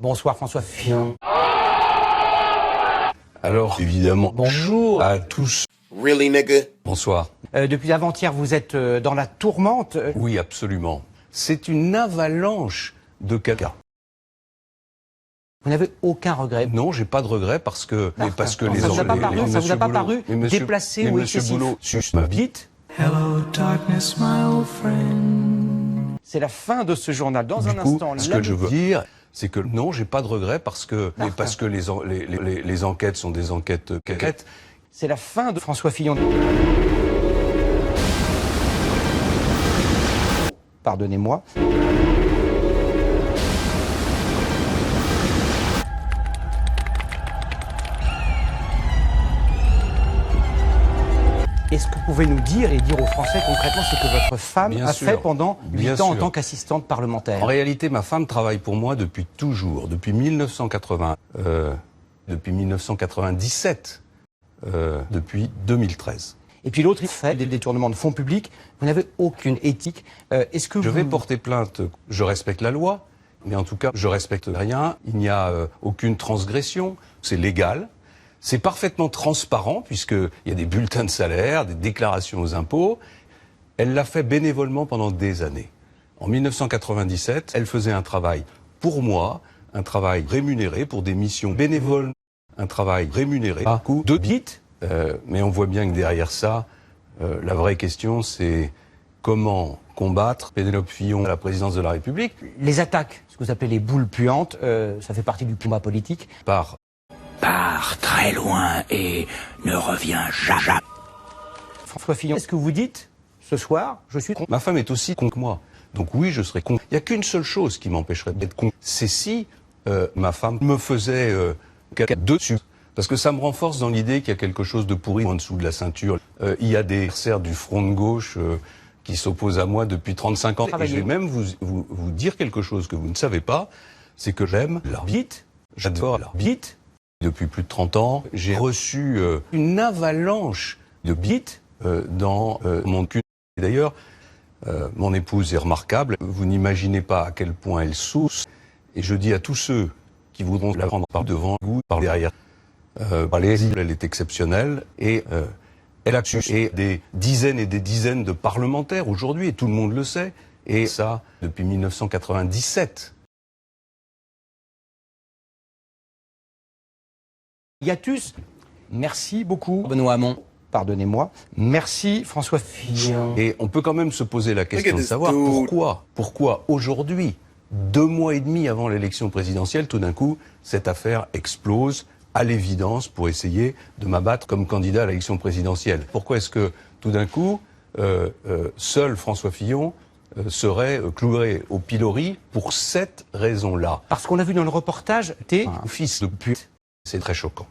Bonsoir François Fillon. Alors, évidemment, bonjour à tous. Really, nigga? Bonsoir. Depuis avant-hier, vous êtes dans la tourmente. Oui, absolument. C'est une avalanche de caca. Vous n'avez aucun regret? Non, j'ai pas de regret parce que... Ça vous a pas paru déplacé ou excessif? Boulot suce ma bite. Hello, darkness, my old friend. C'est la fin de ce journal. Dans un Du coup, instant, ce que je veux dire, c'est que non, j'ai pas de regret parce que les enquêtes sont des enquêtes caquettes. c'est la fin de François Fillon. Pardonnez-moi. Est-ce que vous pouvez nous dire et dire aux Français concrètement ce que votre femme Bien a sûr. fait pendant 8 Bien ans en sûr. tant qu'assistante parlementaire? En réalité, ma femme travaille pour moi depuis toujours, depuis 1980, depuis 1997, depuis 2013. Et puis l'autre, il fait des détournements de fonds publics. Vous n'avez aucune éthique. Est-ce que Je vous... vais porter plainte. Je respecte la loi, mais en tout cas, je respecte rien. Il n'y a aucune transgression. C'est légal. C'est parfaitement transparent puisqu'il y a des bulletins de salaire, des déclarations aux impôts. Elle l'a fait bénévolement pendant des années. En 1997, elle faisait un travail pour moi, un travail rémunéré pour des missions bénévoles, un travail rémunéré à coup de bite. Mais on voit bien que derrière ça, la vraie question, c'est comment combattre Pénélope Fillon à la présidence de la République Les attaques, ce que vous appelez les boules puantes, ça fait partie du combat politique. par Pars très loin et ne reviens jamais. François Fillon, est-ce que vous dites ce soir, je suis contre? ma femme est aussi con que moi. Donc oui, je serais con. Il n'y a qu'une seule chose qui m'empêcherait d'être con. C'est si ma femme me faisait caca dessus. Parce que ça me renforce dans l'idée qu'il y a quelque chose de pourri en dessous de la ceinture. Il y a des adversaires du front de gauche qui s'opposent à moi depuis 35 ans. Et je vais même vous dire quelque chose que vous ne savez pas, c'est que j'aime la bite, j'adore la bite. Depuis plus de 30 ans, j'ai reçu une avalanche de bites dans mon cul. Et d'ailleurs, mon épouse est remarquable. Vous n'imaginez pas à quel point elle souffre. Et je dis à tous ceux qui voudront la prendre par devant vous, par derrière, allez-y, elle est exceptionnelle. Et elle a sucé des dizaines et des dizaines de parlementaires aujourd'hui, et tout le monde le sait. Et ça, depuis 1997. Hiatus, merci beaucoup. Benoît Hamon, pardonnez-moi. Merci François Fillon. Et on peut quand même se poser la question de savoir pourquoi aujourd'hui, 2 mois et demi avant l'élection présidentielle, tout d'un coup, cette affaire explose à l'évidence pour essayer de m'abattre comme candidat à l'élection présidentielle. Pourquoi est-ce que tout d'un coup, seul François Fillon serait cloué au pilori pour cette raison-là? Parce qu'on a vu dans le reportage, t'es Un fils de pute, c'est très choquant.